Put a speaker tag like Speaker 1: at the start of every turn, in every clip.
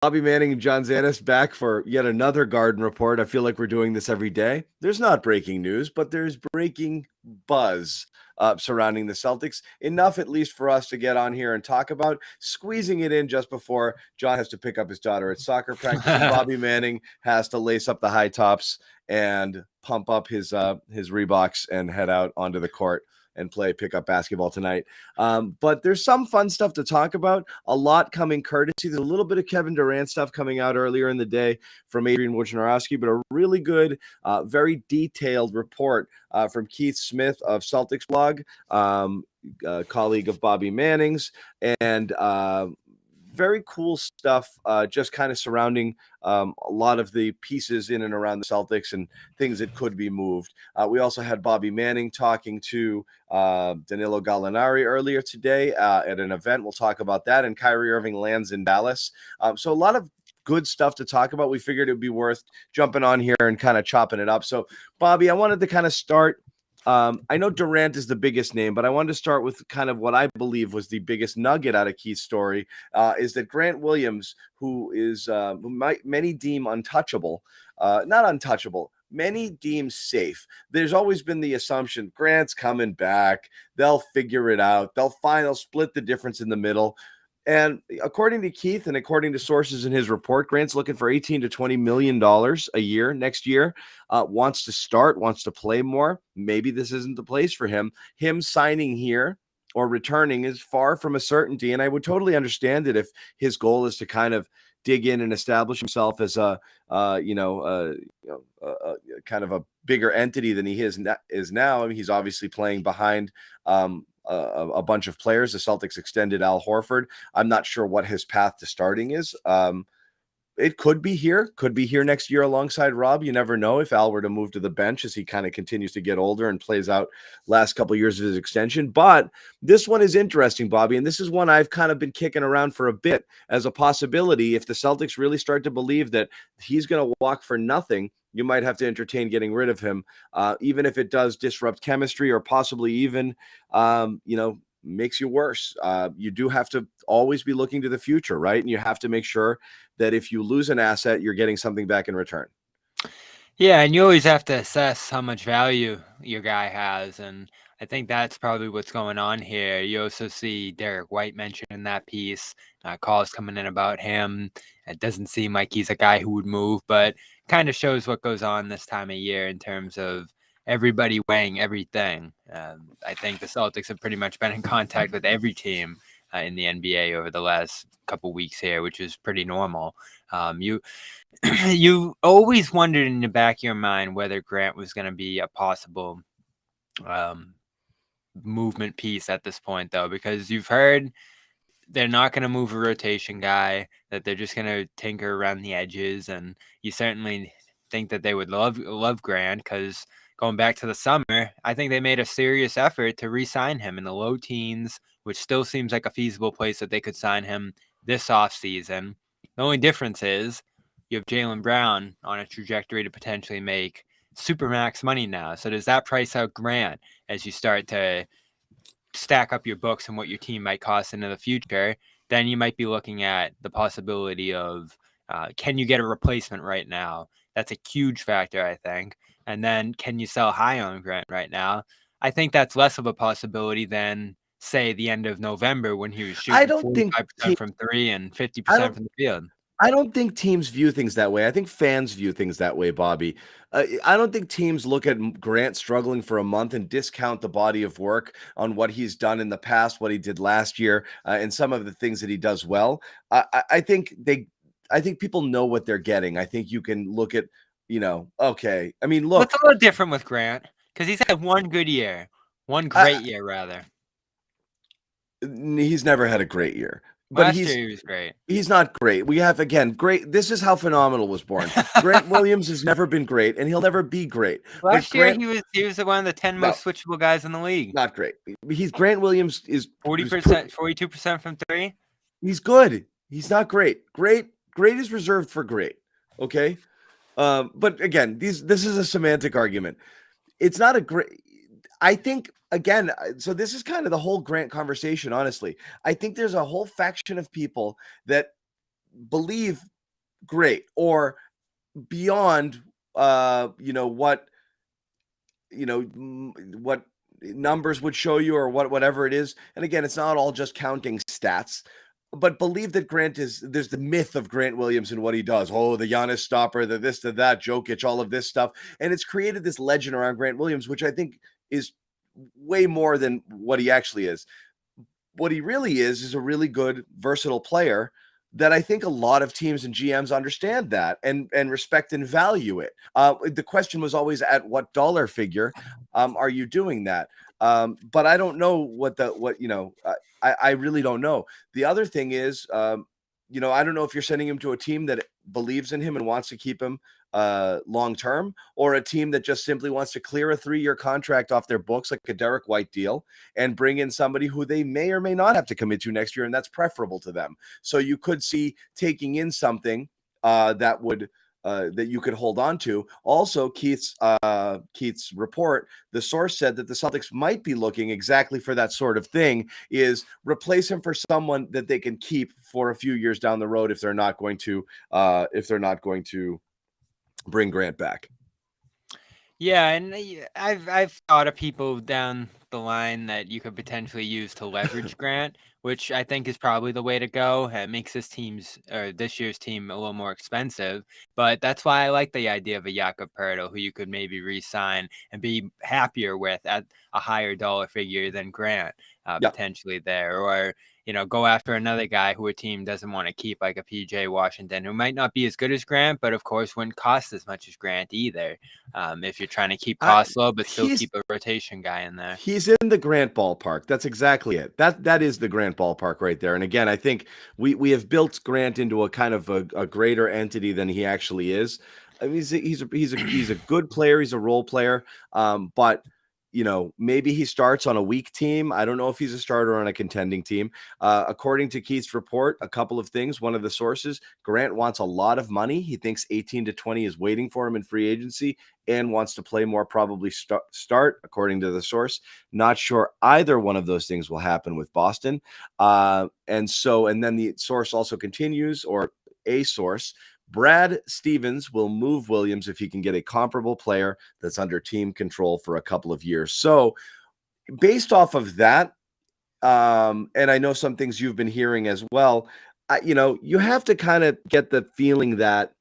Speaker 1: Bobby Manning and John Zannis back for yet another Garden Report. I feel like we're doing this every day. There's not breaking news, but there's breaking buzz surrounding the Celtics. Enough, at least, for us to get on here and talk about, squeezing it in just before John has to pick up his daughter at soccer practice, and Bobby Manning has to lace up the high tops and pump up his Reeboks and head out onto the court and play pickup basketball tonight. But there's some fun stuff to talk about. A lot coming courtesy. There's a little bit of Kevin Durant stuff coming out earlier in the day from Adrian Wojnarowski, but a really good, very detailed report from Keith Smith of Celtics blog, colleague of Bobby Manning's, and very cool stuff just kind of surrounding a lot of the pieces in and around the Celtics and things that could be moved. We also had Bobby Manning talking to Danilo Gallinari earlier today at an event. We'll talk about that. And Kyrie Irving lands in Dallas. So a lot of good stuff to talk about. We figured it would be worth jumping on here and kind of chopping it up. So, Bobby, I wanted to kind of start. I know Durant is the biggest name, but I wanted to start with kind of what I believe was the biggest nugget out of Keith's story, is that Grant Williams, who is many deem untouchable, not untouchable, many deem safe. There's always been the assumption Grant's coming back. They'll figure it out. They'll split the difference in the middle. And according to Keith and according to sources in his report, Grant's looking for $18 to $20 million a year next year, wants to play more. Maybe this isn't the place for him. Him signing here or returning is far from a certainty. And I would totally understand it if his goal is to kind of dig in and establish himself as a kind of a bigger entity than he is now. I mean, he's obviously playing behind a bunch of players. The Celtics extended Al Horford. I'm not sure what his path to starting is. It could be here next year alongside Rob. You never know if Al were to move to the bench as he kind of continues to get older and plays out last couple of years of his extension. But this one is interesting, Bobby, and this is one I've kind of been kicking around for a bit as a possibility. If the Celtics really start to believe that he's going to walk for nothing, you might have to entertain getting rid of him, even if it does disrupt chemistry or possibly even, makes you worse. You do have to always be looking to the future, right? And you have to make sure that if you lose an asset, you're getting something back in return.
Speaker 2: Yeah, and you always have to assess how much value your guy has, and I think that's probably what's going on here. You also see Derek White mentioned in that piece, calls coming in about him. It doesn't seem like he's a guy who would move, but kind of shows what goes on this time of year in terms of everybody weighing everything. I think the Celtics have pretty much been in contact with every team in the NBA over the last couple weeks here, which is pretty normal. You always wondered in the back of your mind whether Grant was going to be a possible movement piece at this point, though, because you've heard they're not going to move a rotation guy, that they're just going to tinker around the edges, and you certainly think that they would love Grant because going back to the summer, I think they made a serious effort to re-sign him in the low teens, which still seems like a feasible place that they could sign him this offseason. The only difference is you have Jaylen Brown on a trajectory to potentially make supermax money now. So does that price out Grant as you start to stack up your books and what your team might cost into the future? Then you might be looking at the possibility of can you get a replacement right now? That's a huge factor, I think. And then can you sell high on Grant right now? I think that's less of a possibility than, say, the end of November when he was shooting 45% from three and 50% from the field.
Speaker 1: I don't think teams view things that way. I think fans view things that way, Bobby. I don't think teams look at Grant struggling for a month and discount the body of work on what he's done in the past, what he did last year, and some of the things that he does well. I think people know what they're getting. I think you can look at, okay. I mean, look.
Speaker 2: It's a little different with Grant because he's had one great year, rather.
Speaker 1: He's never had a great year.
Speaker 2: But last year he was great.
Speaker 1: He's not great. We have, again, great. This is how Phenomenal was born. Grant Williams has never been great, and he'll never be great.
Speaker 2: Last year he was one of the 10 most switchable guys in the league.
Speaker 1: Not great. Grant Williams is
Speaker 2: 40%, 42% from three.
Speaker 1: He's good. He's not great. Great is reserved for great. Okay, but again, this is a semantic argument. It's not a great. I think, again, so this is kind of the whole Grant conversation, honestly. I think there's a whole faction of people that believe, great, or beyond, what what numbers would show you, or whatever it is. And again, it's not all just counting stats, but believe that there's the myth of Grant Williams and what he does. Oh, the Giannis stopper, the this, the that, Jokic, all of this stuff. And it's created this legend around Grant Williams, which I think is way more than what he actually is. What he really is a really good, versatile player that I think a lot of teams and GMs understand that and respect and value it. The question was always, at what dollar figure are you doing that? But I don't know I really don't know. The other thing is, I don't know if you're sending him to a team that believes in him and wants to keep him long term, or a team that just simply wants to clear a 3-year contract off their books, like a Derek White deal, and bring in somebody who they may or may not have to commit to next year, and that's preferable to them. So you could see taking in something that would that you could hold on to. Also, Keith's report, the source said that the Celtics might be looking exactly for that sort of thing, is replace him for someone that they can keep for a few years down the road if they're not going to bring Grant back.
Speaker 2: Yeah, and I've thought of people down the line that you could potentially use to leverage Grant, which I think is probably the way to go. It makes this year's team a little more expensive, but that's why I like the idea of a Jakob Poeltl, who you could maybe re-sign and be happier with at a higher dollar figure than Grant, potentially there, or go after another guy who a team doesn't want to keep, like a PJ Washington, who might not be as good as Grant, but of course wouldn't cost as much as Grant either. If you're trying to keep costs low, but still keep a rotation guy in there.
Speaker 1: He's in the Grant ballpark. That's exactly it. That is the Grant ballpark right there. And again, I think we have built Grant into a kind of a greater entity than he actually is. I mean, he's a good player. He's a role player. But maybe he starts on a weak team. I don't know if he's a starter on a contending team. According to Keith's report, a couple of things. One of the sources, Grant wants a lot of money. He thinks 18 to 20 is waiting for him in free agency and wants to play more, probably start, according to the source. Not sure either one of those things will happen with Boston. And then the source also continues, or a source, Brad Stevens will move Williams if he can get a comparable player that's under team control for a couple of years. So based off of that, and I know some things you've been hearing as well, you have to kind of get the feeling that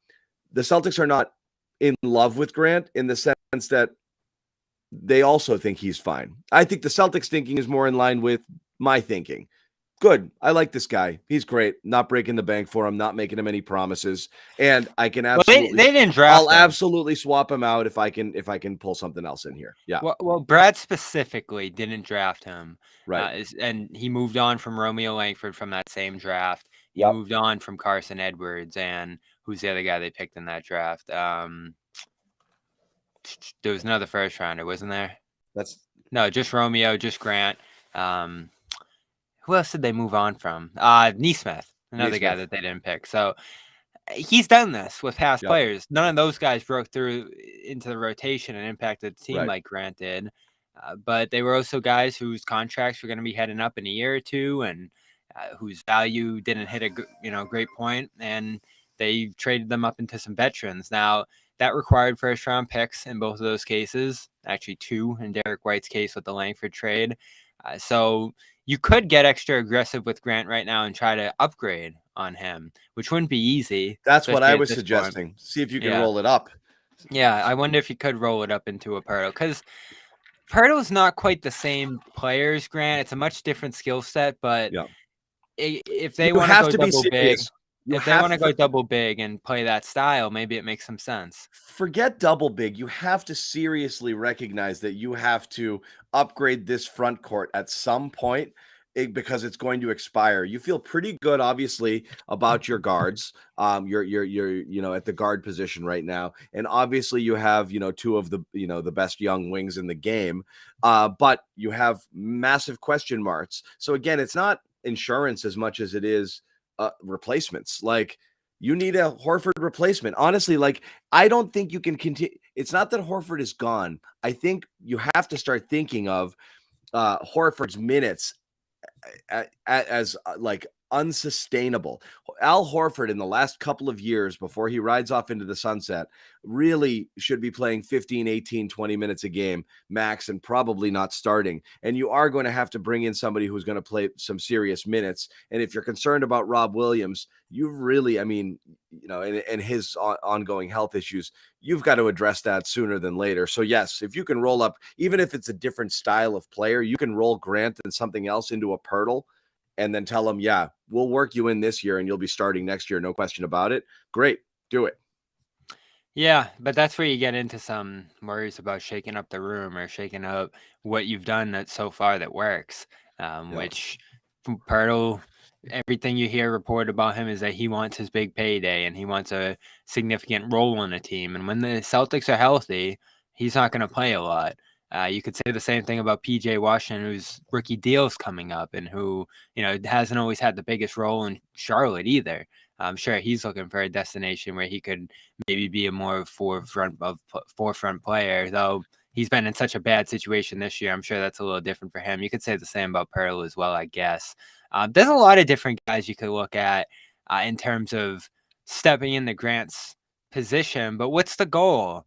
Speaker 1: the Celtics are not in love with Grant, in the sense that they also think he's fine. I think the Celtics thinking is more in line with my thinking. Good. I like this guy. He's great. Not breaking the bank for him, not making him any promises. And I can absolutely,
Speaker 2: they didn't draft
Speaker 1: I'll
Speaker 2: him.
Speaker 1: absolutely swap him out if I can pull something else in here. Yeah.
Speaker 2: Well, Brad specifically didn't draft him.
Speaker 1: Right.
Speaker 2: And he moved on from Romeo Langford from that same draft. He
Speaker 1: Yep.
Speaker 2: moved on from Carson Edwards, and who's the other guy they picked in that draft? There was another first rounder, wasn't there? No, just Romeo, just Grant. Who else did they move on from? Neesmith, another guy that they didn't pick. So he's done this with past players. None of those guys broke through into the rotation and impacted the team like Grant did. But they were also guys whose contracts were going to be heading up in a year or two, and whose value didn't hit a great point, and they traded them up into some veterans. Now, that required first-round picks in both of those cases, actually 2 in Derek White's case with the Langford trade. So you could get extra aggressive with Grant right now and try to upgrade on him, which wouldn't be easy.
Speaker 1: That's what I was suggesting. See if you can roll it up.
Speaker 2: Yeah, I wonder if you could roll it up into a Poeltl, because Poeltl's not quite the same player as Grant. It's a much different skill set, but if they want to go double big, if they want to go double big and play that style, maybe it makes some sense.
Speaker 1: Forget double big. You have to seriously recognize that you have to upgrade this front court at some point, because it's going to expire. You feel pretty good, obviously, about your guards. You're at the guard position right now, and obviously you have 2 of the best young wings in the game, but you have massive question marks. So again, it's not insurance as much as it is replacements. Like, you need a Horford replacement. Honestly, I don't think you can continue. It's not that Horford is gone. I think you have to start thinking of Horford's minutes as unsustainable. Al Horford in the last couple of years before he rides off into the sunset really should be playing 15, 18, 20 minutes a game max and probably not starting. And you are going to have to bring in somebody who's going to play some serious minutes. And if you're concerned about Rob Williams, you've really, I mean, and his ongoing health issues, you've got to address that sooner than later. So yes, if you can roll up, even if it's a different style of player, you can roll Grant and something else into a Pirtle and then tell them, yeah, we'll work you in this year and you'll be starting next year. No question about it. Great. Do it.
Speaker 2: Yeah, but that's where you get into some worries about shaking up the room or shaking up what you've done that so far that works. Which Pirtle, everything you hear reported about him is that he wants his big payday and he wants a significant role in the team. And when the Celtics are healthy, he's not going to play a lot. You could say the same thing about PJ Washington, whose rookie deal's coming up and who, hasn't always had the biggest role in Charlotte either. I'm sure he's looking for a destination where he could maybe be a more forefront player, though he's been in such a bad situation this year. I'm sure that's a little different for him. You could say the same about Pearl as well, I guess. There's a lot of different guys you could look at in terms of stepping into Grant's position, but what's the goal?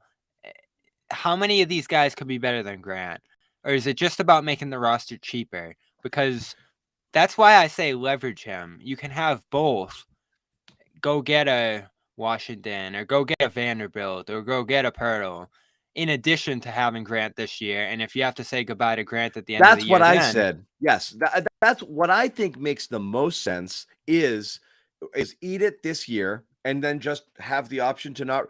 Speaker 2: How many of these guys could be better than Grant? Or is it just about making the roster cheaper? Because that's why I say leverage him. You can have both. Go get a Washington or go get a Vanderbilt or go get a Pirtle in addition to having Grant this year. And if you have to say goodbye to Grant at the end of the year,
Speaker 1: that's what I said. Yes, that's what I think makes the most sense is eat it this year and then just have the option to not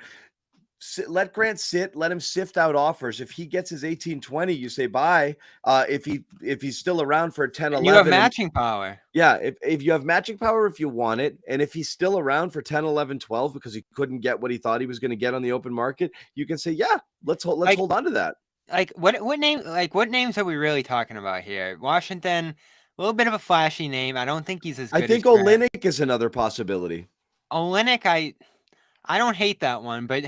Speaker 1: let Grant sit, let him sift out offers. If he gets his 18-20, you say bye. If he's still around for 10-11,
Speaker 2: you have matching power.
Speaker 1: Yeah, if you have matching power, if you want it, and if he's still around for 10, 11, 12 because he couldn't get what he thought he was going to get on the open market, you can say, yeah, let's hold on to that.
Speaker 2: Like what names are we really talking about here? Washington, a little bit of a flashy name. I don't think he's as good.
Speaker 1: I think Olynyk is another possibility.
Speaker 2: Olynyk, I don't hate that one, but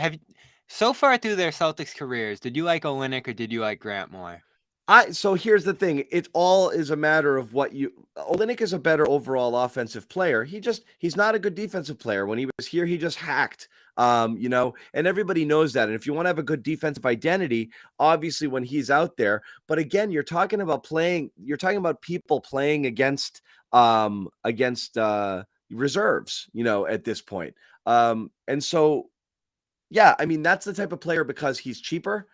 Speaker 2: so far through their Celtics careers, did you like Olynyk or did you like Grant more?
Speaker 1: So here's the thing. It all is a matter of Olynyk is a better overall offensive player. He's not a good defensive player. When he was here, he just hacked, and everybody knows that. And if you want to have a good defensive identity, obviously when he's out there, but again, you're talking about people playing against reserves, at this point. And so, yeah, I mean, that's the type of player because he's cheaper.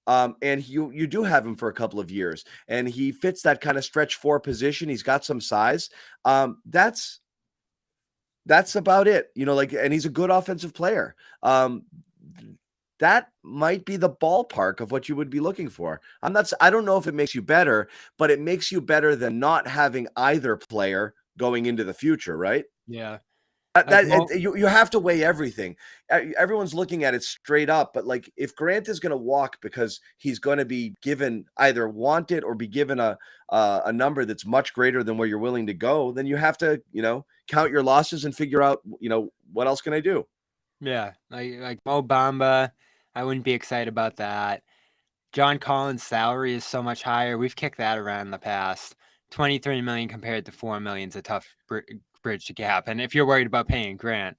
Speaker 1: And you do have him for a couple of years and he fits that kind of stretch 4 position. He's got some size. That's about it, and he's a good offensive player. That might be the ballpark of what you would be looking for. I don't know if it makes you better, but it makes you better than not having either player going into the future, right?
Speaker 2: Yeah.
Speaker 1: You have to weigh everything. Everyone's looking at it straight up, but like if Grant is going to walk because he's going to be given either wanted or be given a number that's much greater than where you're willing to go, then you have to count your losses and figure out what else can I do?
Speaker 2: Yeah, like Mo Bamba, I wouldn't be excited about that. John Collins' salary is so much higher. We've kicked that around in the past. $23 million compared to $4 million is a tough bridge to gap. And if you're worried about paying Grant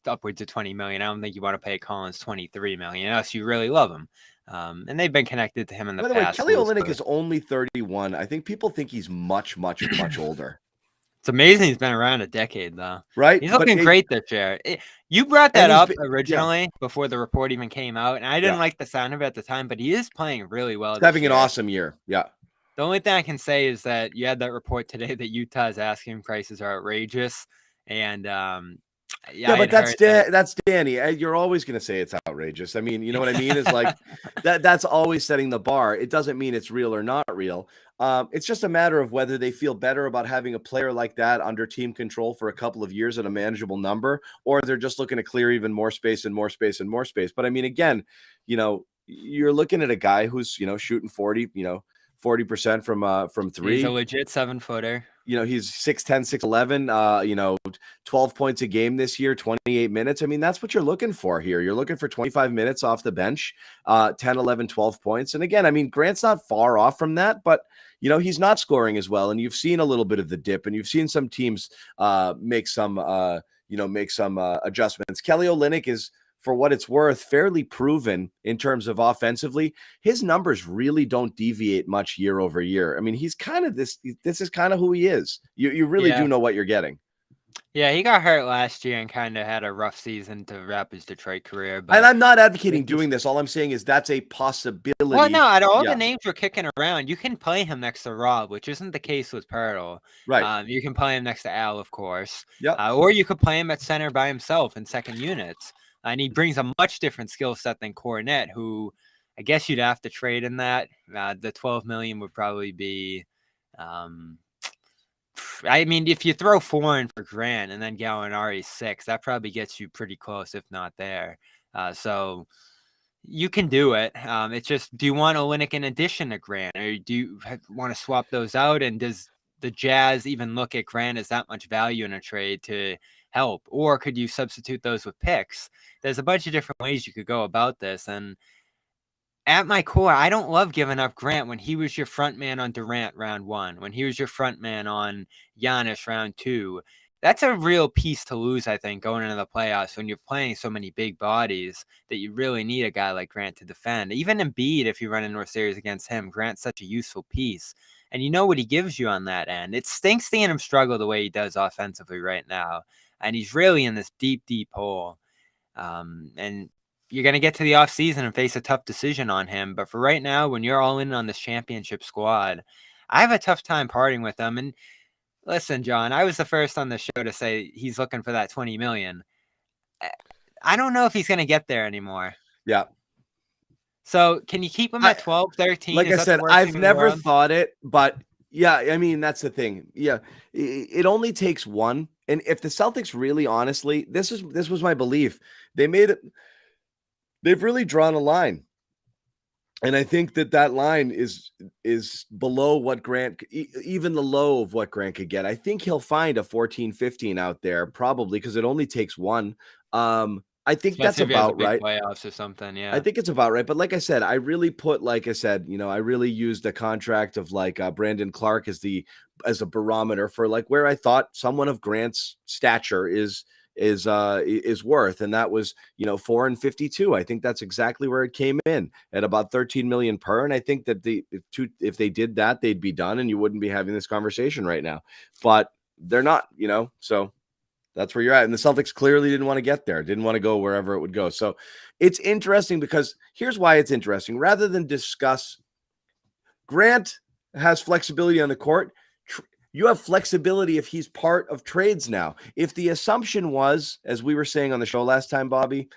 Speaker 2: upwards of $20 million, I don't think you want to pay Collins $23 million unless you really love him. And they've been connected to him in the past.
Speaker 1: By the way, Kelly Olynyk is only 31. I think people think he's much, much, much older.
Speaker 2: It's amazing he's been around a decade, though.
Speaker 1: Right?
Speaker 2: He's looking great this year. You brought that up originally before the report even came out, and I didn't like the sound of it at the time, but he is playing really well.
Speaker 1: He's having an awesome year. Yeah.
Speaker 2: The only thing I can say is that you had that report today that Utah's asking prices are outrageous, and
Speaker 1: but that's Danny. You're always going to say it's outrageous. I mean, you know what I mean? It's like that's always setting the bar. It doesn't mean it's real or not real. It's just a matter of whether they feel better about having a player like that under team control for a couple of years at a manageable number, or they're just looking to clear even more space and more space and more space. But I mean, again, you're looking at a guy who's, shooting 40% from 3.
Speaker 2: He's a legit 7-footer.
Speaker 1: he's 6'10", 6'11", 12 points a game this year, 28 minutes. I mean, that's what you're looking for here. You're looking for 25 minutes off the bench, 10, 11, 12 points. And again, I mean, Grant's not far off from that, but he's not scoring as well. And you've seen a little bit of the dip, and you've seen some teams make some adjustments. Kelly Olynyk is, for what it's worth, fairly proven in terms of offensively. His numbers really don't deviate much year over year. I mean, he's kind of this is kind of who he is. You really do know what you're getting.
Speaker 2: Yeah, he got hurt last year and kind of had a rough season to wrap his Detroit career. But
Speaker 1: And I'm not advocating doing this. All I'm saying is that's a possibility.
Speaker 2: Well, no, out of all the names we're kicking around, you can play him next to Rob, which isn't the case with Pirtle.
Speaker 1: Right.
Speaker 2: You can play him next to Al, of course.
Speaker 1: Yeah.
Speaker 2: Or you could play him at center by himself in second units. And he brings a much different skill set than Cornette, who I guess you'd have to trade in that. The $12 million would probably be I mean, if you throw 4 in for Grant and then Gallinari 6, that probably gets you pretty close, if not there. So you can do it. It's just, do you want Olynyk in addition to Grant, or do you want to swap those out? And does the Jazz even look at Grant as that much value in a trade to help? Or could you substitute those with picks? There's a bunch of different ways you could go about this. And at my core, I don't love giving up Grant when he was your front man on Durant round 1, when he was your front man on Giannis round 2. That's a real piece to lose, I think, going into the playoffs when you're playing so many big bodies that you really need a guy like Grant to defend. Even Embiid, if you run into a series against him, Grant's such a useful piece. And you know what he gives you on that end. It stinks seeing him struggle the way he does offensively right now. And he's really in this deep, deep hole. And you're going to get to the offseason and face a tough decision on him. But for right now, when you're all in on this championship squad, I have a tough time parting with them. And listen, John, I was the first on the show to say he's looking for that $20 million. I don't know if he's going to get there anymore.
Speaker 1: Yeah.
Speaker 2: So can you keep him at 12, 13?
Speaker 1: Like I said, I've never thought it, but yeah, I mean, that's the thing. Yeah. It only takes one. And if the Celtics really, honestly, this was my belief. They've really drawn a line. And I think that line is below what Grant, even the low of what Grant could get. I think he'll find a 14, 15 out there, probably, because it only takes one. I think that's about right.
Speaker 2: Playoffs or something, yeah.
Speaker 1: I think it's about right. But like I said, I really used a contract of like Brandon Clark as a barometer for like where I thought someone of Grant's stature is worth, and that was 4 and 52. I think that's exactly where it came in at about 13 million per. And I think that if they did that, they'd be done, and you wouldn't be having this conversation right now. But they're not, so that's where you're at. And the Celtics clearly didn't want to get there, didn't want to go wherever it would go. So it's interesting because here's why it's interesting. Rather than discuss Grant has flexibility on the court, you have flexibility if he's part of trades now. If the assumption was, as we were saying on the show last time, Bobby,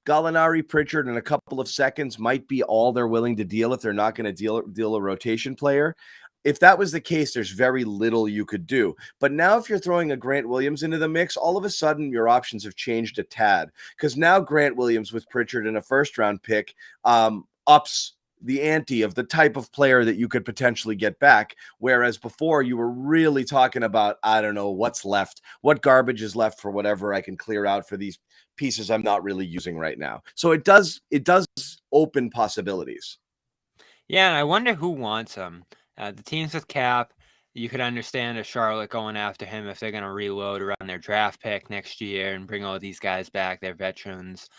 Speaker 1: Gallinari, Pritchard, and a couple of seconds might be all they're willing to deal if they're not going to deal a rotation player. If that was the case, there's very little you could do. But now if you're throwing a Grant Williams into the mix, all of a sudden your options have changed a tad, because now Grant Williams with Pritchard and a first-round pick ups the ante of the type of player that you could potentially get back. Whereas before you were really talking about, I don't know what's left, what garbage is left for whatever I can clear out for these pieces I'm not really using right now. So it does open possibilities.
Speaker 2: Yeah, and I wonder who wants him. The teams with cap, you could understand a Charlotte going after him if they're going to reload around their draft pick next year and bring all these guys back, they're veterans.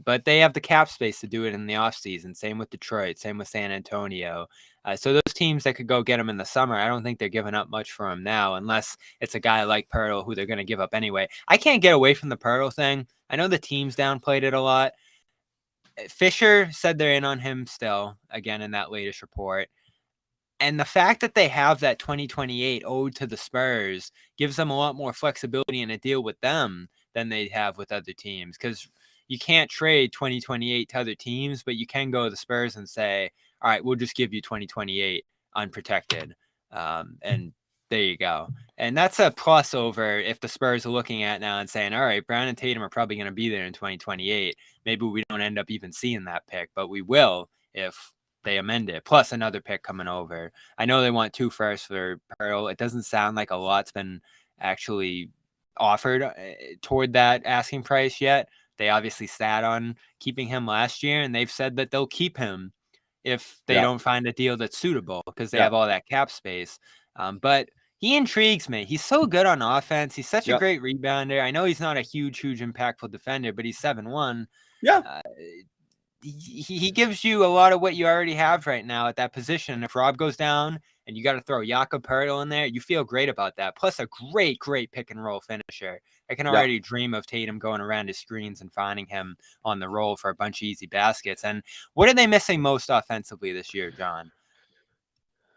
Speaker 2: But they have the cap space to do it in the offseason. Same with Detroit, same with San Antonio. So those teams that could go get him in the summer, I don't think they're giving up much for him now, unless it's a guy like Pirtle who they're going to give up anyway. I can't get away from the Pirtle thing. I know the teams downplayed it a lot. Fisher said they're in on him still, again, in that latest report. And the fact that they have that 2028 owed to the Spurs gives them a lot more flexibility in a deal with them than they have with other teams. Because you can't trade 2028 to other teams, but you can go to the Spurs and say, all right, we'll just give you 2028 unprotected. And there you go. And that's a plus over if the Spurs are looking at now and saying, all right, Brown and Tatum are probably going to be there in 2028. Maybe we don't end up even seeing that pick, but we will if they amend it, plus another pick coming over. I know they want 2 firsts for Pearl. It doesn't sound like a lot's been actually offered toward that asking price yet. They obviously sat on keeping him last year, and they've said that they'll keep him if they don't find a deal that's suitable because they have all that cap space. But he intrigues me. He's so good on offense. He's such a great rebounder. I know he's not a huge impactful defender, but he's 7'1".
Speaker 1: Yeah.
Speaker 2: He gives you a lot of what you already have right now at that position. If Rob goes down and you got to throw Jakob Poeltl in there, you feel great about that. Plus a great pick and roll finisher. I can already dream of Tatum going around his screens and finding him on the roll for a bunch of easy baskets. And what are they missing most offensively this year, John?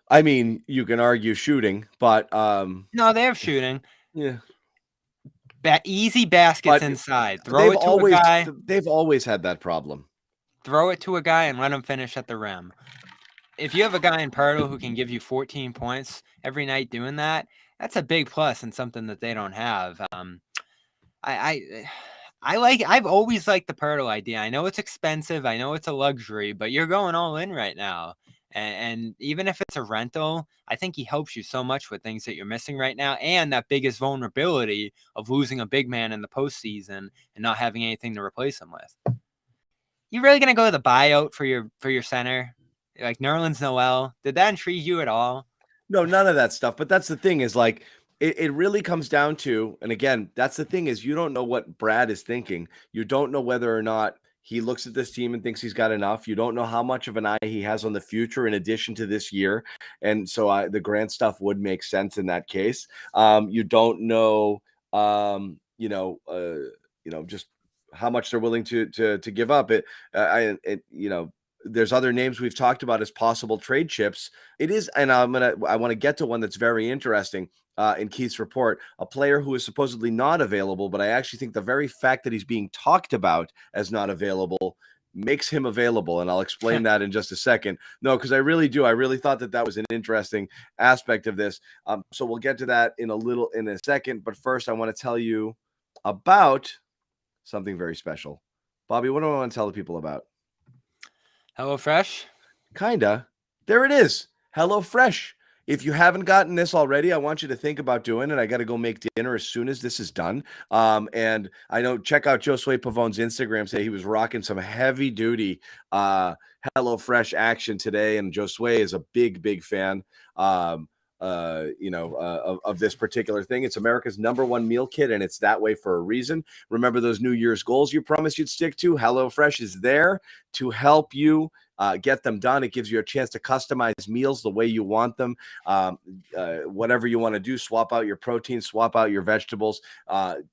Speaker 1: I mean, you can argue shooting, but
Speaker 2: no, they have shooting.
Speaker 1: Yeah.
Speaker 2: Easy baskets inside. Throw it to a guy.
Speaker 1: They've always had that problem.
Speaker 2: Throw it to a guy and let him finish at the rim. If you have a guy in Poeltl who can give you 14 points every night doing that, that's a big plus and something that they don't have. I've always liked the Poeltl idea. I know it's expensive. I know it's a luxury, but you're going all in right now. And even if it's a rental, I think he helps you so much with things that you're missing right now. And that biggest vulnerability of losing a big man in the postseason and not having anything to replace him with. You really going to go to the buyout for your center? Like Nerlens Noel? Did that intrigue you at all?
Speaker 1: No, none of that stuff. But that's the thing is like, it really comes down to, and again, that's the thing is you don't know what Brad is thinking. You don't know whether or not he looks at this team and thinks he's got enough. You don't know how much of an eye he has on the future in addition to this year. And so the Grant stuff would make sense in that case. You don't know, just how much they're willing to give up. There's other names we've talked about as possible trade chips. It is, and I want to get to one that's very interesting in Keith's report, a player who is supposedly not available, but I actually think the very fact that he's being talked about as not available makes him available, and I'll explain that in just a second. No, because I really do. I really thought that was an interesting aspect of this. So we'll get to that in a second, but first I want to tell you about something very special. Bobby, what do I want to tell the people about?
Speaker 2: HelloFresh?
Speaker 1: Kinda. There it is. HelloFresh. If you haven't gotten this already, I want you to think about doing it. I got to go make dinner as soon as this is done. And I know, check out Josue Pavone's Instagram. Say he was rocking some heavy duty HelloFresh action today. And Josue is a big fan. Of this particular thing. It's America's #1 meal kit, and it's that way for a reason. Remember those New Year's goals you promised you'd stick to? HelloFresh is there to help you get them done. It gives you a chance to customize meals the way you want them. Whatever you want to do, swap out your protein, swap out your vegetables,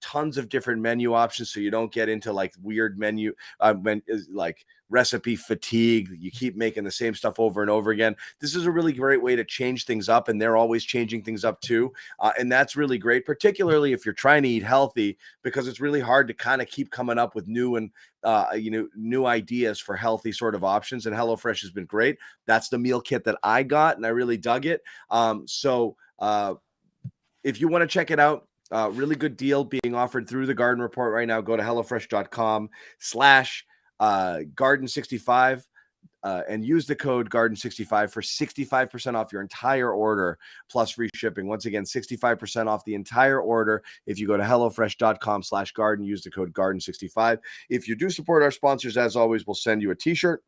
Speaker 1: tons of different menu options so you don't get into like weird like recipe fatigue. You keep making the same stuff over and over again. This is a really great way to change things up, and they're always changing things up too. And that's really great, particularly if you're trying to eat healthy, because it's really hard to kind of keep coming up with new ideas for healthy sort of options. And HelloFresh has been great. That's the meal kit that I got, and I really dug it. So if you want to check it out, really good deal being offered through the Garden Report right now. Go to HelloFresh.com/Garden65 and use the code Garden65 for 65% off your entire order plus free shipping. Once again, 65% off the entire order if you go to HelloFresh.com/Garden, use the code Garden65. If you do support our sponsors, as always, we'll send you a t-shirt.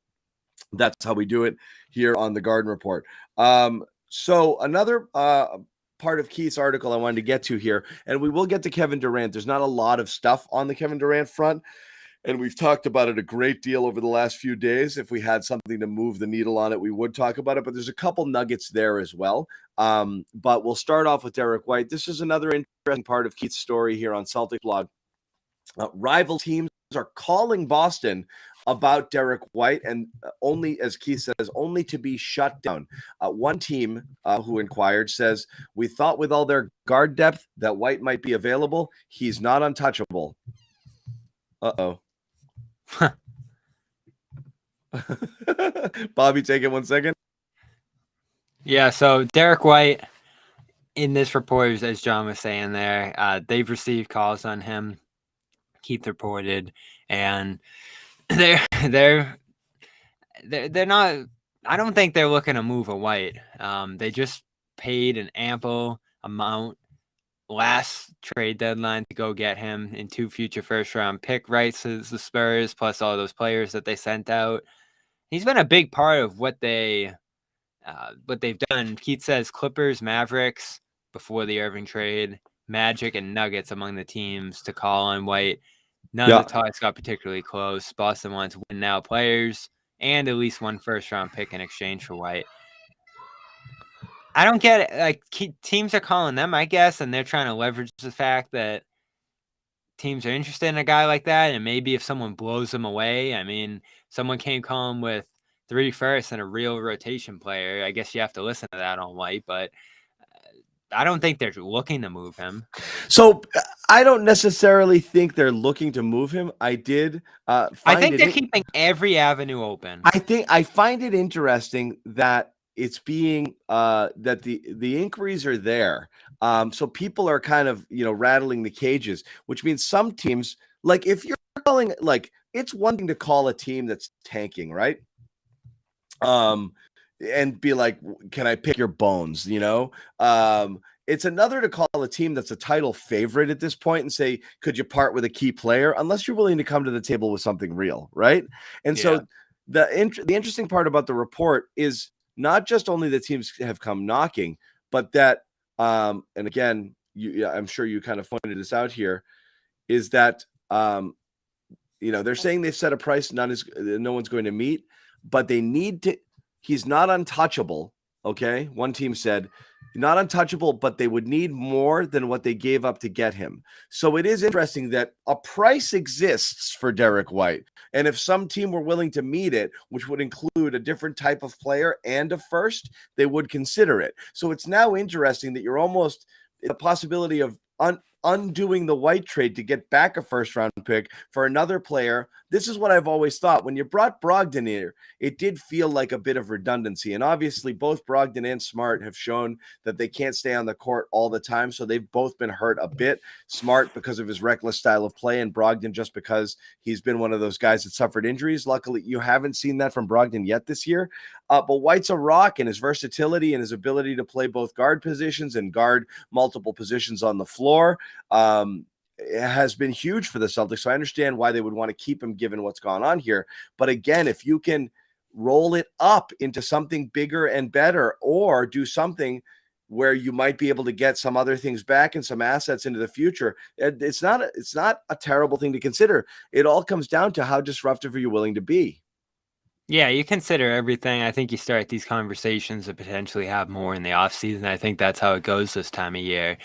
Speaker 1: That's how we do it here on the Garden Report. So another part of Keith's article I wanted to get to here, and we will get to Kevin Durant. There's not a lot of stuff on the Kevin Durant front, and we've talked about it a great deal over the last few days. If we had something to move the needle on it, we would talk about it, but there's a couple nuggets there as well. But we'll start off with Derek White. This is another interesting part of Keith's story here on Celtic Blog. Rival teams are calling Boston about Derek White, and only, as Keith says, only to be shut down. One team who inquired says, "We thought with all their guard depth that White might be available. He's not untouchable." Uh-oh. Bobby, take it 1 second.
Speaker 2: Yeah, so Derek White, in this report, as John was saying there, they've received calls on him. Keith reported, and they're not I don't think they're looking to move a White. They just paid an ample amount last trade deadline to go get him in 2 future first round pick rights as the Spurs, plus all those players that they sent out. He's been a big part of what they've done. Keith says Clippers, Mavericks before the Irving trade, Magic and Nuggets among the teams to call on White. None of the talks got particularly close. Boston wants win now players and at least one first round pick in exchange for White. I don't get it. Like, teams are calling them, I guess, and they're trying to leverage the fact that teams are interested in a guy like that. And maybe if someone blows them away, I mean, someone came calling with 3 firsts and a real rotation player. I guess you have to listen to that on White, but I don't think they're looking to move him.
Speaker 1: So I don't necessarily think they're looking to move him. I did
Speaker 2: I think they're keeping every avenue open.
Speaker 1: I find it interesting that it's being that the inquiries are there. So people are kind of, rattling the cages, which means some teams, like if you're calling, like, it's one thing to call a team that's tanking, right? And be like, can I pick your bones? It's another to call a team that's a title favorite at this point and say, could you part with a key player? Unless you're willing to come to the table with something real, right? And so the interesting part about the report is not just only the teams have come knocking, but that, and again, I'm sure you kind of pointed this out here, is that, they're saying they've set a price no one's going to meet, but they need to. He's not untouchable. Okay. One team said not untouchable, but they would need more than what they gave up to get him. So it is interesting that a price exists for Derek White. And if some team were willing to meet it, which would include a different type of player and a first, they would consider it. So it's now interesting that you're almost the possibility of undoing the White trade to get back a first round pick for another player. This is what I've always thought. When you brought Brogdon here, it did feel like a bit of redundancy. And obviously both Brogdon and Smart have shown that they can't stay on the court all the time. So they've both been hurt a bit. Smart because of his reckless style of play, and Brogdon just because he's been one of those guys that suffered injuries. Luckily, you haven't seen that from Brogdon yet this year. But White's a rock, and his versatility and his ability to play both guard positions and guard multiple positions on the floor has been huge for the Celtics. So I understand why they would want to keep him given what's gone on here. But again, if you can roll it up into something bigger and better, or do something where you might be able to get some other things back and some assets into the future, it's not a terrible thing to consider. It all comes down to how disruptive are you willing to be.
Speaker 2: Yeah, you consider everything. I think you start these conversations to potentially have more in the offseason. I think that's how it goes this time of year.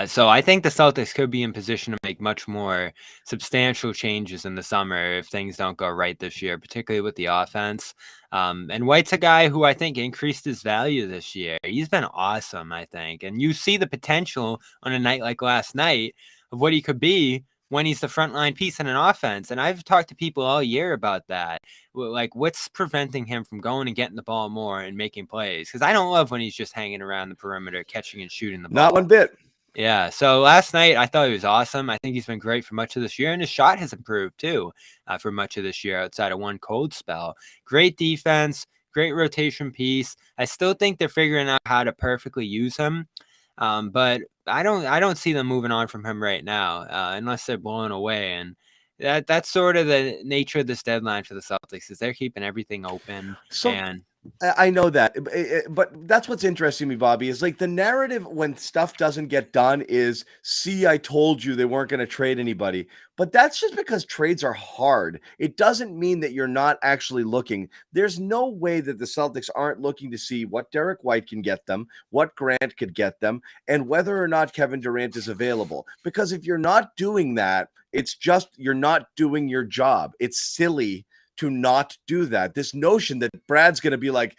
Speaker 2: So I think the Celtics could be in position to make much more substantial changes in the summer if things don't go right this year, particularly with the offense. And White's a guy who I think increased his value this year. He's been awesome, I think. And you see the potential on a night like last night of what he could be when he's the frontline piece in an offense. And I've talked to people all year about that. Like, what's preventing him from going and getting the ball more and making plays? Because I don't love when he's just hanging around the perimeter, catching and shooting the ball.
Speaker 1: Not one bit.
Speaker 2: Yeah. So last night, I thought he was awesome. I think he's been great for much of this year, and his shot has improved too for much of this year outside of one cold spell. Great defense, great rotation piece. I still think they're figuring out how to perfectly use him. But I don't see them moving on from him right now, unless they're blown away. And that's sort of the nature of this deadline for the Celtics, is they're keeping everything open.
Speaker 1: I know that, but that's what's interesting to me, Bobby, is like the narrative when stuff doesn't get done is, see, I told you they weren't going to trade anybody. But that's just because trades are hard. It doesn't mean that you're not actually looking. There's no way that the Celtics aren't looking to see what Derek White can get them, what Grant could get them, and whether or not Kevin Durant is available. Because if you're not doing that, it's just you're not doing your job. It's silly to not do that. This notion that Brad's going to be like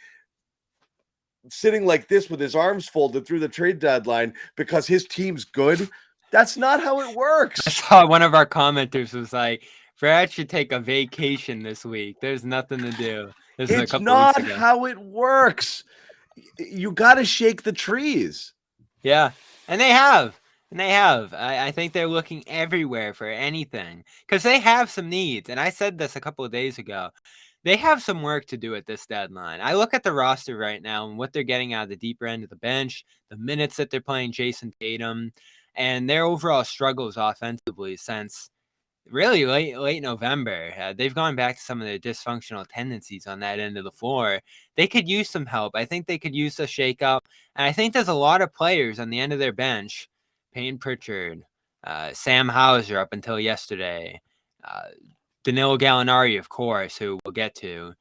Speaker 1: sitting like this with his arms folded through the trade deadline because his team's good. That's not how it works.
Speaker 2: I saw one of our commenters was like, Brad should take a vacation this week. There's nothing to do.
Speaker 1: It's not how it works. You got to shake the trees.
Speaker 2: Yeah. And they have. I think they're looking everywhere for anything because they have some needs. And I said this a couple of days ago. they have some work to do at this deadline. I look at the roster right now and what they're getting out of the deeper end of the bench, the minutes that they're playing Jason Tatum, and their overall struggles offensively since really late November. They've gone back to some of their dysfunctional tendencies on that end of the floor. They could use some help. I think they could use a shakeup. And I think there's a lot of players on the end of their bench, Payne Pritchard, Sam Hauser up until yesterday, Danilo Gallinari, of course, who we'll get to.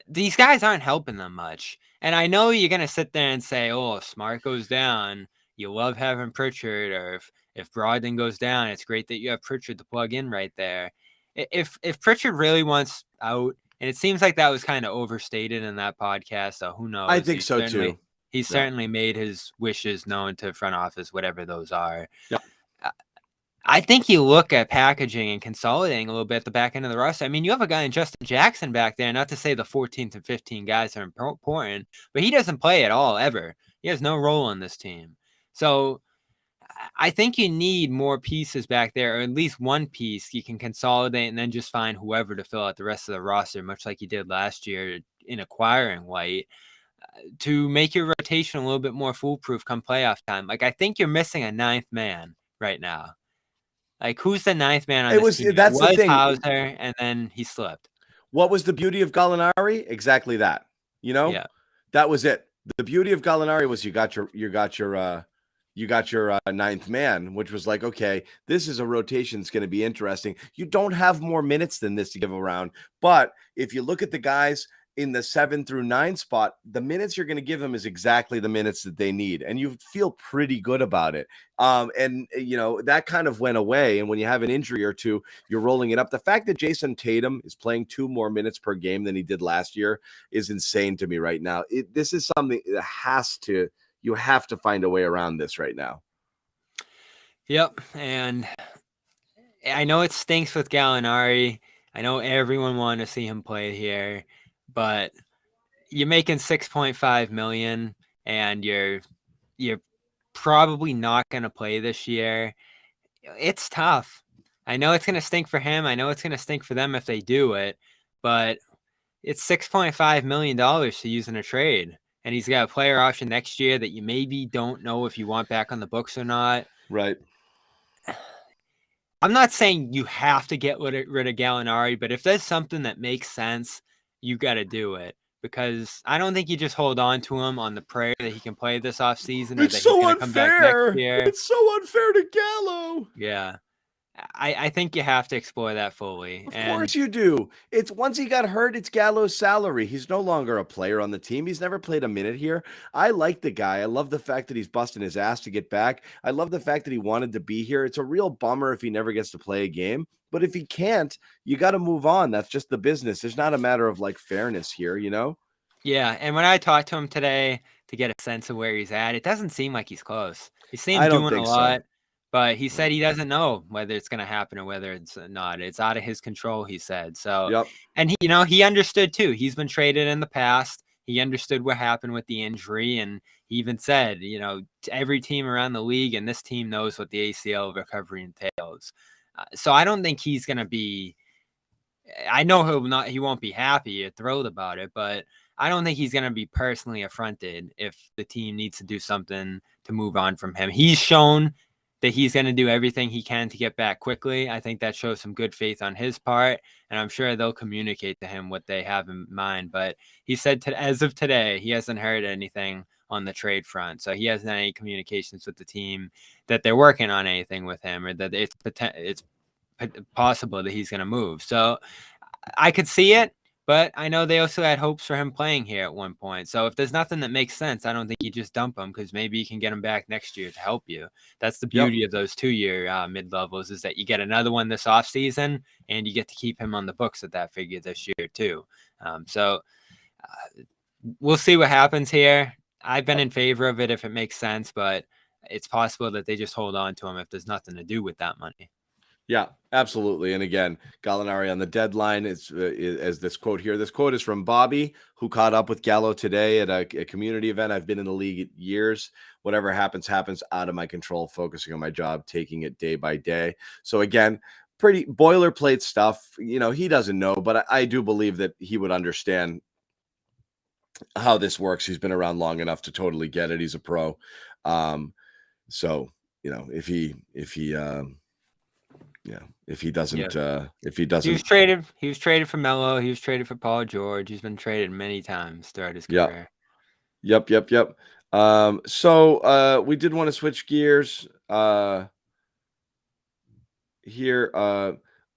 Speaker 2: These guys aren't helping them much. And I know you're going to sit there and say, oh, if Smart goes down, you love having Pritchard, or if Brogdon goes down, it's great that you have Pritchard to plug in right there. If Pritchard really wants out, and it seems like that was kind of overstated in that podcast, so who knows?
Speaker 1: I think so too.
Speaker 2: He's certainly made his wishes known to front office, whatever those are.
Speaker 1: Yeah.
Speaker 2: I think you look at packaging and consolidating a little bit at the back end of the roster. I mean, you have a guy in Justin Jackson back there, not to say the 14th and 15 guys are important, but he doesn't play at all, ever. He has no role on this team. So I think you need more pieces back there, or at least one piece you can consolidate and then just find whoever to fill out the rest of the roster, much like you did last year in acquiring White, to make your rotation a little bit more foolproof come playoff time. Like, I think you're missing a ninth man right now. Like, who's the ninth man on this team?
Speaker 1: That's the thing.
Speaker 2: Hauser, and then he slipped.
Speaker 1: What was the beauty of Gallinari? Exactly that.
Speaker 2: Yeah.
Speaker 1: That was it. The beauty of Gallinari was you got your ninth man, which was like, okay, this is a rotation that's going to be interesting. You don't have more minutes than this to give around. But if you look at the guys in the 7 through 9 spot, the minutes you're going to give them is exactly the minutes that they need. And you feel pretty good about it. And that kind of went away. And when you have an injury or two, you're rolling it up. The fact that Jason Tatum is playing 2 more minutes per game than he did last year is insane to me right now. This is something that you have to find a way around this right now.
Speaker 2: Yep. And I know it stinks with Gallinari. I know everyone wanted to see him play here, but you're making $6.5 million and you're probably not going to play this year. It's tough. I know it's going to stink for him. I know it's going to stink for them if they do it, but it's $6.5 million to use in a trade. And he's got a player option next year that you maybe don't know if you want back on the books or not.
Speaker 1: Right.
Speaker 2: I'm not saying you have to get rid of Gallinari, but if there's something that makes sense, you got to do it. Because I don't think you just hold on to him on the prayer that he can play this offseason or that he's going to come back next year.
Speaker 1: It's so unfair to Gallo.
Speaker 2: Yeah. I think you have to explore that fully.
Speaker 1: Of course you do. It's once he got hurt, it's Gallo's salary. He's no longer a player on the team. He's never played a minute here. I like the guy. I love the fact that he's busting his ass to get back. I love the fact that he wanted to be here. It's a real bummer if he never gets to play a game. But if he can't, you got to move on. That's just the business. There's not a matter of like fairness here,
Speaker 2: Yeah, and when I talked to him today to get a sense of where he's at, it doesn't seem like he's close. He seems doing a lot. But he said he doesn't know whether it's going to happen or whether it's not. It's out of his control, he said. So,
Speaker 1: yep.
Speaker 2: And he understood too. He's been traded in the past. He understood what happened with the injury. And he even said, every team around the league and this team knows what the ACL recovery entails. So I don't think he's going to be, I know he won't be happy or thrilled about it, but I don't think he's going to be personally affronted if the team needs to do something to move on from him. He's shown that he's going to do everything he can to get back quickly. I think that shows some good faith on his part, and I'm sure they'll communicate to him what they have in mind. But he said as of today, he hasn't heard anything on the trade front. So he hasn't had any communications with the team that they're working on anything with him or that it's possible that he's going to move. So I could see it. But I know they also had hopes for him playing here at one point. So if there's nothing that makes sense, I don't think you just dump him because maybe you can get him back next year to help you. That's the beauty of those 2-year mid-levels is that you get another one this offseason and you get to keep him on the books at that figure this year too. So we'll see what happens here. I've been in favor of it if it makes sense, but it's possible that they just hold on to him if there's nothing to do with that money.
Speaker 1: Yeah, absolutely. And again, Gallinari on the deadline is as this quote here. This quote is from Bobby, who caught up with Gallo today at a community event. I've been in the league years. Whatever happens, happens out of my control, focusing on my job, taking it day by day. So again, pretty boilerplate stuff. He doesn't know, but I do believe that he would understand how this works. He's been around long enough to totally get it. He's a pro. So, if he doesn't, if he
Speaker 2: He was
Speaker 1: doesn't,
Speaker 2: traded. He was traded for Melo. He was traded for Paul George. He's been traded many times throughout his
Speaker 1: yeah,
Speaker 2: career.
Speaker 1: yep. So we did want to switch gears here.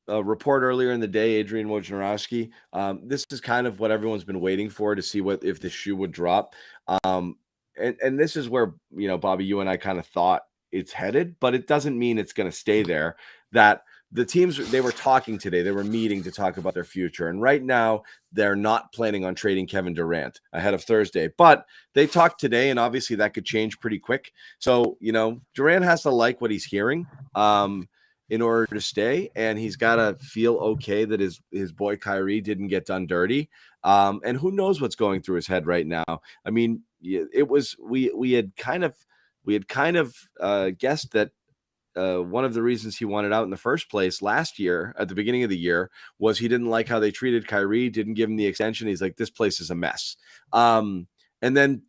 Speaker 1: A report earlier in the day, Adrian Wojnarowski. This is kind of what everyone's been waiting for, to see if the shoe would drop. And this is where, Bobby, you and I kind of thought it's headed, but it doesn't mean it's going to stay there. That the teams, they were talking today, they were meeting to talk about their future. And right now, they're not planning on trading Kevin Durant ahead of Thursday. But they talked today, and obviously that could change pretty quick. So, Durant has to like what he's hearing in order to stay. And he's got to feel okay that his boy Kyrie didn't get done dirty. And who knows what's going through his head right now. I mean, it was, we had kind of guessed that one of the reasons he wanted out in the first place last year at the beginning of the year was he didn't like how they treated Kyrie, didn't give him the extension. He's like, this place is a mess. And then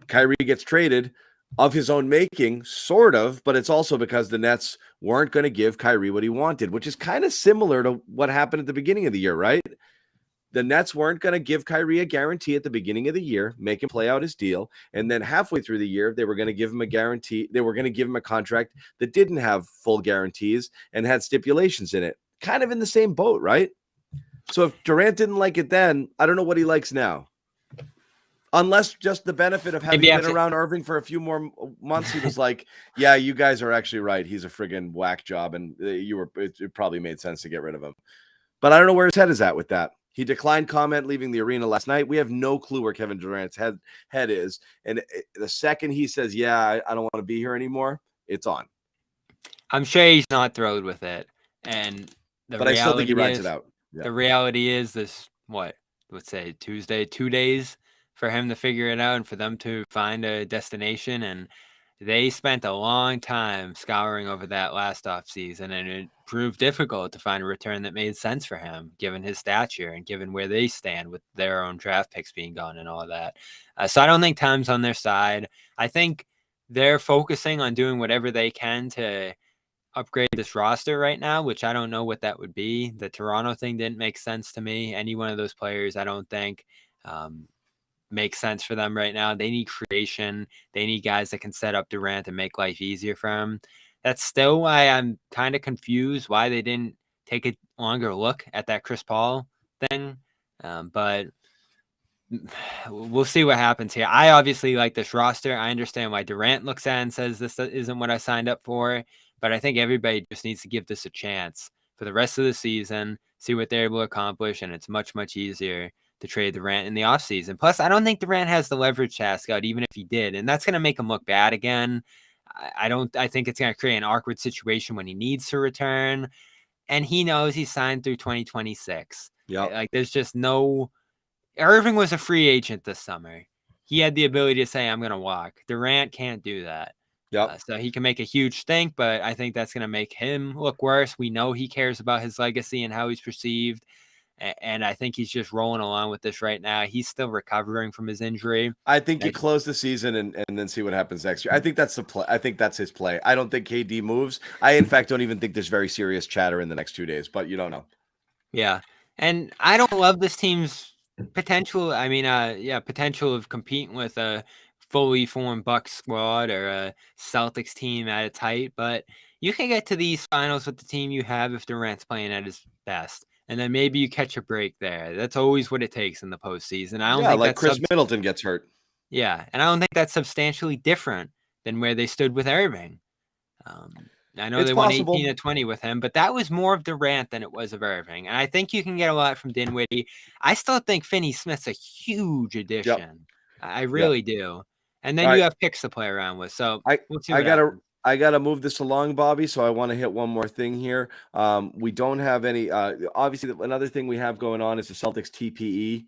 Speaker 1: Kyrie gets traded of his own making, sort of, but it's also because the Nets weren't going to give Kyrie what he wanted, which is kind of similar to what happened at the beginning of the year, right? The Nets weren't going to give Kyrie a guarantee at the beginning of the year, make him play out his deal. And then halfway through the year, they were going to give him a guarantee. They were going to give him a contract that didn't have full guarantees and had stipulations in it. Kind of in the same boat, right? So if Durant didn't like it then, I don't know what he likes now. Unless just the benefit of having been around Irving for a few more months, he was like, yeah, you guys are actually right. He's a friggin' whack job. And it probably made sense to get rid of him. But I don't know where his head is at with that. He declined comment leaving the arena last night. We have no clue where Kevin Durant's head is. And the second he says, yeah, I don't want to be here anymore, it's on.
Speaker 2: I'm sure he's not thrilled with it. But
Speaker 1: I still think he rides it out.
Speaker 2: Yeah. The reality is this, let's say Tuesday, 2 days for him to figure it out and for them to find a destination. And they spent a long time scouring over that last offseason, and it proved difficult to find a return that made sense for him, given his stature and given where they stand with their own draft picks being gone and all of that. So I don't think time's on their side. I think they're focusing on doing whatever they can to upgrade this roster right now, which I don't know what that would be. The Toronto thing didn't make sense to me. Any one of those players, I don't think makes sense for them right now. They need creation. They need guys that can set up Durant and make life easier for him. That's still why I'm kind of confused why they didn't take a longer look at that Chris Paul thing. But we'll see what happens here. I obviously like this roster. I understand why Durant looks at it and says this isn't what I signed up for. But I think everybody just needs to give this a chance for the rest of the season, see what they're able to accomplish, and it's much, much easier to trade Durant in the offseason. Plus, I don't think Durant has the leverage to ask out, even if he did, and that's going to make him look bad again. I think it's going to create an awkward situation when he needs to return, and he knows he's signed through 2026.
Speaker 1: Yeah,
Speaker 2: like there's just no. Irving was a free agent this summer. He had the ability to say, "I'm going to walk." Durant can't do that.
Speaker 1: Yep.
Speaker 2: So he can make a huge stink, but I think that's going to make him look worse. We know he cares about his legacy and how he's perceived. And I think he's just rolling along with this right now. He's still recovering from his injury.
Speaker 1: I think you close the season and then see what happens next year. I think that's the play. I think that's his play. I don't think KD moves. I, in fact, don't even think there's very serious chatter in the next 2 days, but you don't know.
Speaker 2: Yeah. And I don't love this team's potential. I mean, potential of competing with a fully formed Bucks squad or a Celtics team at its height, but you can get to these finals with the team you have if Durant's playing at his best, and then maybe you catch a break there. That's always what it takes in the postseason. I don't think
Speaker 1: like Chris Middleton gets hurt.
Speaker 2: Yeah, and I don't think that's substantially different than where they stood with Irving. I know they won 18-20 with him, but that was more of Durant than it was of Irving. And I think you can get a lot from Dinwiddie. I still think Finney-Smith's a huge addition. Yep. I really do. And then you have picks to play around with. So we'll see what happens.
Speaker 1: I gotta move this along, Bobby. So I want to hit one more thing here. We don't have any. Obviously, another thing we have going on is the Celtics TPE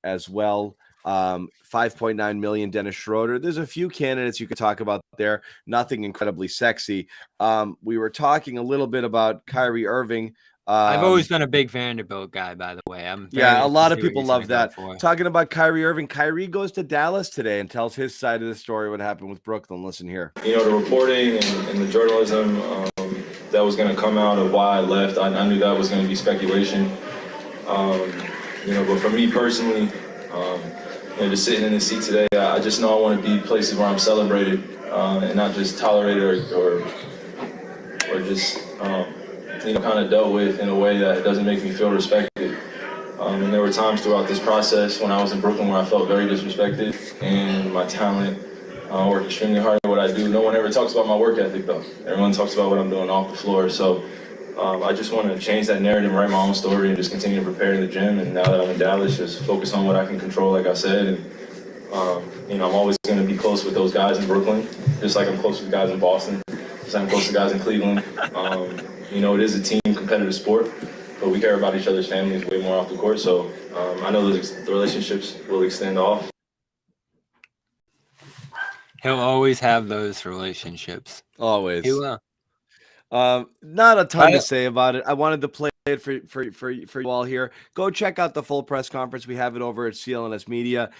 Speaker 1: as well. $5.9 million Dennis Schroeder. There's a few candidates you could talk about there. Nothing incredibly sexy. We were talking a little bit about Kyrie Irving.
Speaker 2: I've always been a big Vanderbilt guy, by the way. I'm very
Speaker 1: Yeah, a lot
Speaker 2: interested
Speaker 1: of
Speaker 2: to see what
Speaker 1: people
Speaker 2: he's gonna
Speaker 1: love
Speaker 2: go
Speaker 1: that.
Speaker 2: for.
Speaker 1: Talking about Kyrie Irving, Kyrie goes to Dallas today and tells his side of the story, what happened with Brooklyn. Listen here.
Speaker 3: You know, the reporting and the journalism that was going to come out of why I left, I knew that was going to be speculation. You know, but for me personally, you know, just sitting in the seat today, I just know I want to be places where I'm celebrated and not just tolerated or just, you know, kind of dealt with in a way that doesn't make me feel respected. And there were times throughout this process when I was in Brooklyn where I felt very disrespected, and my talent, I work extremely hard at what I do. No one ever talks about my work ethic though. Everyone talks about what I'm doing off the floor. So I just want to change that narrative, write my own story, and just continue to prepare in the gym. And now that I'm in Dallas, just focus on what I can control, like I said. And you know, I'm always going to be close with those guys in Brooklyn, just like I'm close with guys in Boston, just like I'm close to guys in Cleveland. You know, it is a team competitive sport, but we care about each other's families way more off the court. So I know the relationships will extend off.
Speaker 2: He'll always have those relationships.
Speaker 1: Always.
Speaker 2: He will.
Speaker 1: Not a ton to say about it. I wanted to play it for you all here. Go check out the full press conference. We have it over at CLNS Media.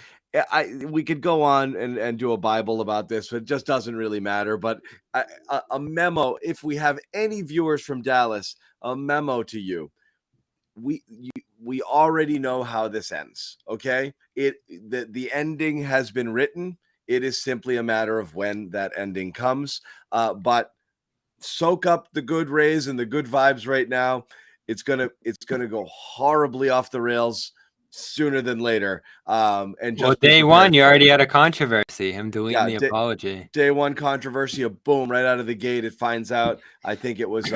Speaker 1: We could go on and do a Bible about this, but it just doesn't really matter. But a memo, if we have any viewers from Dallas, a memo to you. We already know how this ends. Okay, the ending has been written. It is simply a matter of when that ending comes. But soak up the good rays and the good vibes right now. It's gonna go horribly off the rails sooner than later. And just
Speaker 2: well, day one, you already had a controversy. Him deleting the apology.
Speaker 1: Day one controversy, boom, right out of the gate. It finds out. I think it was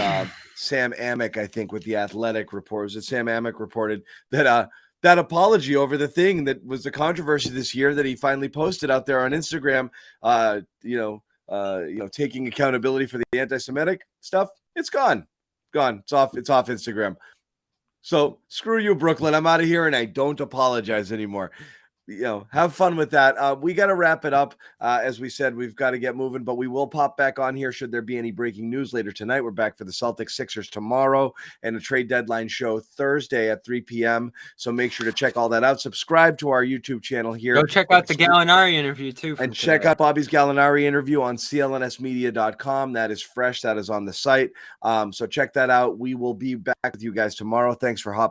Speaker 1: Sam Amick. I think with the Athletic report, was it Sam Amick reported that that apology over the thing that was the controversy this year that he finally posted out there on Instagram. Taking accountability for the anti-Semitic stuff. It's gone. It's off Instagram. So screw you, Brooklyn. I'm out of here and I don't apologize anymore. Have fun with that. We got to wrap it up. As we said, we've got to get moving, but we will pop back on here should there be any breaking news later tonight. We're back for the Celtics Sixers tomorrow and a trade deadline show Thursday at 3 p.m. So make sure to check all that out. Subscribe to our YouTube channel here.
Speaker 2: Go check out the Gallinari interview too.
Speaker 1: And check out Bobby's Gallinari interview on clnsmedia.com. That is fresh. That is on the site. So check that out. We will be back with you guys tomorrow. Thanks for hopping